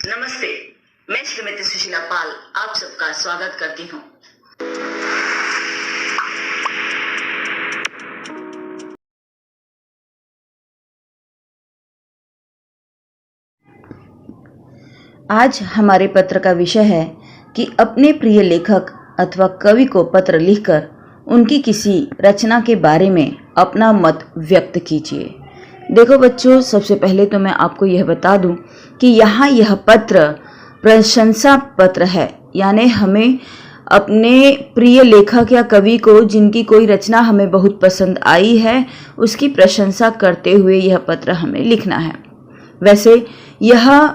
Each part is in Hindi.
नमस्ते, मैं श्रीमती सुशीला पाल आप सबका स्वागत करती हूँ। आज हमारे पत्र का विषय है कि अपने प्रिय लेखक अथवा कवि को पत्र लिखकर उनकी किसी रचना के बारे में अपना मत व्यक्त कीजिए। देखो बच्चों, सबसे पहले तो मैं आपको यह बता दूं कि यहाँ यह पत्र प्रशंसा पत्र है, यानी हमें अपने प्रिय लेखक या कवि को जिनकी कोई रचना हमें बहुत पसंद आई है उसकी प्रशंसा करते हुए यह पत्र हमें लिखना है। वैसे यह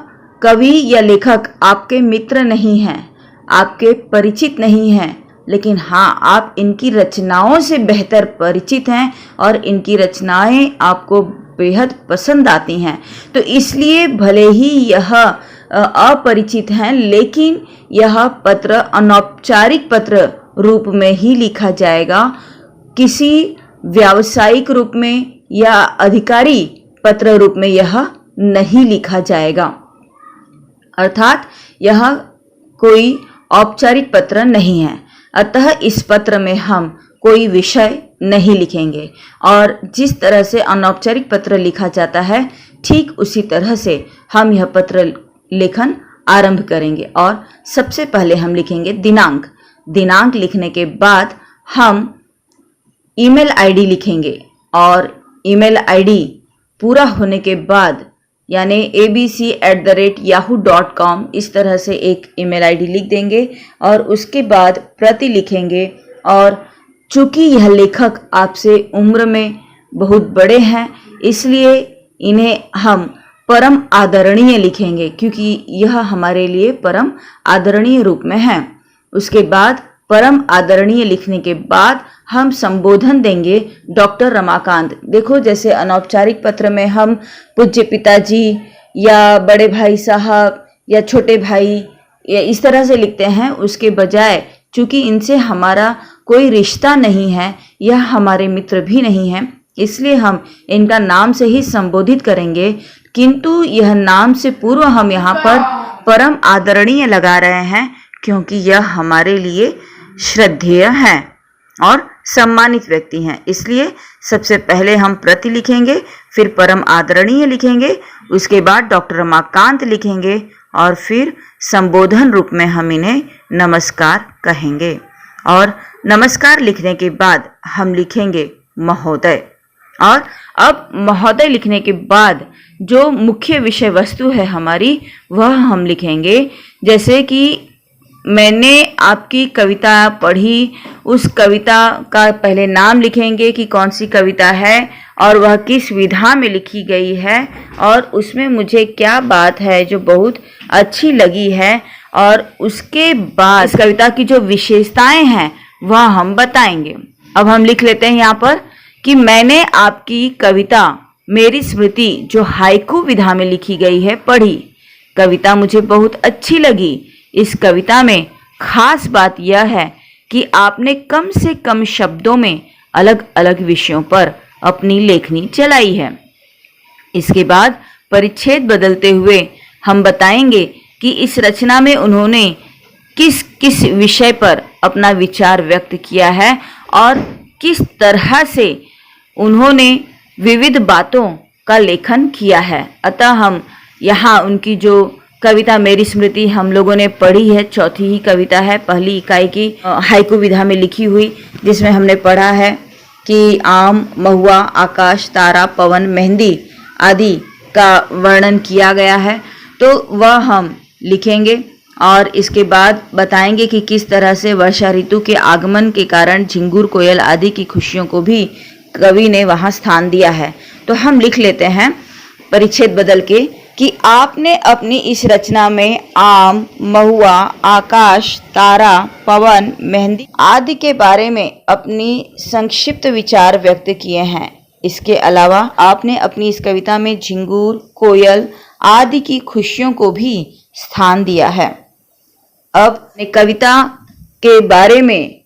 कवि या लेखक आपके मित्र नहीं हैं, आपके परिचित नहीं हैं, लेकिन हाँ, आप इनकी रचनाओं से बेहतर परिचित हैं और इनकी रचनाएं आपको बेहद पसंद आती हैं। तो इसलिए भले ही यह अपरिचित हैं, लेकिन यह पत्र अनौपचारिक पत्र रूप में ही लिखा जाएगा, किसी व्यावसायिक रूप में या अधिकारी पत्र रूप में यह नहीं लिखा जाएगा। अर्थात यह कोई औपचारिक पत्र नहीं है। अतः इस पत्र में हम कोई विषय नहीं लिखेंगे और जिस तरह से अनौपचारिक पत्र लिखा जाता है ठीक उसी तरह से हम यह पत्र लेखन आरंभ करेंगे। और सबसे पहले हम लिखेंगे दिनांक। दिनांक लिखने के बाद हम ईमेल आईडी लिखेंगे और ईमेल आईडी पूरा होने के बाद यानी abc@yahoo.com इस तरह से एक ईमेल आईडी लिख देंगे और उसके बाद प्रति लिखेंगे। और चूंकि यह लेखक आपसे उम्र में बहुत बड़े हैं, इसलिए इन्हें हम परम आदरणीय लिखेंगे, क्योंकि यह हमारे लिए परम आदरणीय रूप में है। उसके बाद परम आदरणीय लिखने के बाद हम संबोधन देंगे डॉक्टर रमाकांत। देखो, जैसे अनौपचारिक पत्र में हम पूज्य पिताजी या बड़े भाई साहब या छोटे भाई या इस तरह से लिखते हैं, उसके बजाय चूंकि इनसे हमारा कोई रिश्ता नहीं है, यह हमारे मित्र भी नहीं हैं, इसलिए हम इनका नाम से ही संबोधित करेंगे। किंतु यह नाम से पूर्व हम यहाँ पर परम आदरणीय लगा रहे हैं, क्योंकि यह हमारे लिए श्रद्धेय हैं और सम्मानित व्यक्ति हैं। इसलिए सबसे पहले हम प्रति लिखेंगे, फिर परम आदरणीय लिखेंगे, उसके बाद डॉक्टर रमाकांत लिखेंगे और फिर संबोधन रूप में हम इन्हें नमस्कार कहेंगे। और नमस्कार लिखने के बाद हम लिखेंगे महोदय। और अब महोदय लिखने के बाद जो मुख्य विषय वस्तु है हमारी, वह हम लिखेंगे। जैसे कि मैंने आपकी कविता पढ़ी, उस कविता का पहले नाम लिखेंगे कि कौन सी कविता है और वह किस विधा में लिखी गई है और उसमें मुझे क्या बात है जो बहुत अच्छी लगी है, और उसके बाद इस कविता की जो विशेषताएं हैं वह हम बताएंगे। अब हम लिख लेते हैं यहाँ पर कि मैंने आपकी कविता मेरी स्मृति जो हाइकू विधा में लिखी गई है पढ़ी। कविता मुझे बहुत अच्छी लगी। इस कविता में खास बात यह है कि आपने कम से कम शब्दों में अलग अलग विषयों पर अपनी लेखनी चलाई है। इसके बाद परिच्छेद बदलते हुए हम बताएंगे कि इस रचना में उन्होंने किस किस विषय पर अपना विचार व्यक्त किया है और किस तरह से उन्होंने विविध बातों का लेखन किया है। अतः हम यहाँ उनकी जो कविता मेरी स्मृति हम लोगों ने पढ़ी है, चौथी ही कविता है, पहली इकाई की हाइकू विधा में लिखी हुई, जिसमें हमने पढ़ा है कि आम, महुआ, आकाश, तारा, पवन, मेहंदी आदि का वर्णन किया गया है। तो वह हम लिखेंगे और इसके बाद बताएंगे कि किस तरह से वर्षा ऋतु के आगमन के कारण झिंगुर, कोयल आदि की खुशियों को भी कवि ने वहाँ स्थान दिया है। तो हम लिख लेते हैं परिच्छेद बदल के कि आपने अपनी इस रचना में आम, महुआ, आकाश, तारा, पवन, मेहंदी आदि के बारे में अपनी संक्षिप्त विचार व्यक्त किए हैं। इसके अलावा आपने अपनी इस कविता में झिंगुर, कोयल आदि की खुशियों को भी स्थान दिया है। अब कविता के बारे में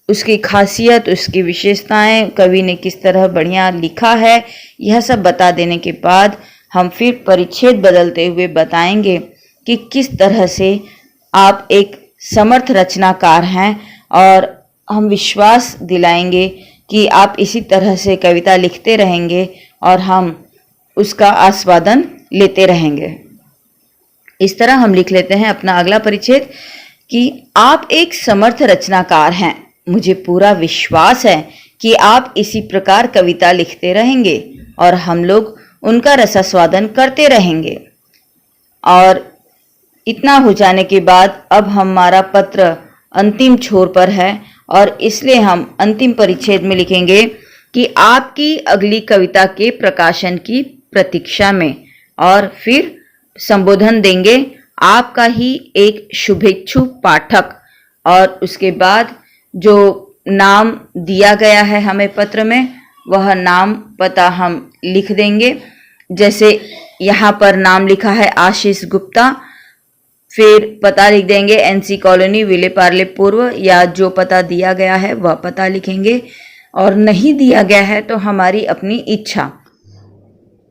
उसकी खासियत, उसकी विशेषताएं, कवि ने किस तरह बढ़िया लिखा है, यह सब बता देने के बाद हम फिर परिच्छेद बदलते हुए बताएंगे कि किस तरह से आप एक समर्थ रचनाकार हैं और हम विश्वास दिलाएंगे कि आप इसी तरह से कविता लिखते रहेंगे और हम उसका आस्वादन लेते रहेंगे। इस तरह हम लिख लेते हैं अपना अगला परिच्छेद कि आप एक समर्थ रचनाकार हैं। मुझे पूरा विश्वास है कि आप इसी प्रकार कविता लिखते रहेंगे और हम लोग उनका रसास्वादन करते रहेंगे। और इतना हो जाने के बाद अब हमारा पत्र अंतिम छोर पर है और इसलिए हम अंतिम परिच्छेद में लिखेंगे कि आपकी अगली कविता के प्रकाशन की प्रतीक्षा में, और फिर संबोधन देंगे आपका ही एक शुभेच्छु पाठक। और उसके बाद जो नाम दिया गया है हमें पत्र में, वह नाम पता हम लिख देंगे। जैसे यहाँ पर नाम लिखा है आशीष गुप्ता, फिर पता लिख देंगे एनसी कॉलोनी विले पार्ले पूर्व, या जो पता दिया गया है वह पता लिखेंगे, और नहीं दिया गया है तो हमारी अपनी इच्छा।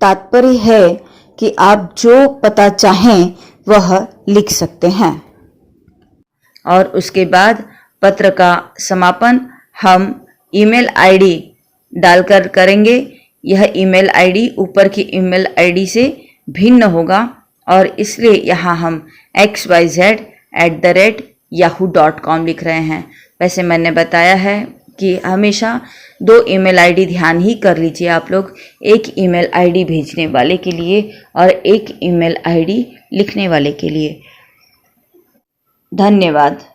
तात्पर्य है कि आप जो पता चाहें वह लिख सकते हैं। और उसके बाद पत्र का समापन हम ईमेल आईडी डालकर करेंगे। यह ईमेल आईडी ऊपर की ईमेल आईडी से भिन्न होगा और इसलिए यहाँ हम xyz@yahoo.com लिख रहे हैं। वैसे मैंने बताया है कि हमेशा 2 ईमेल आईडी ध्यान ही कर लीजिए आप लोग, एक ईमेल आईडी भेजने वाले के लिए और एक ईमेल आईडी लिखने वाले के लिए। धन्यवाद।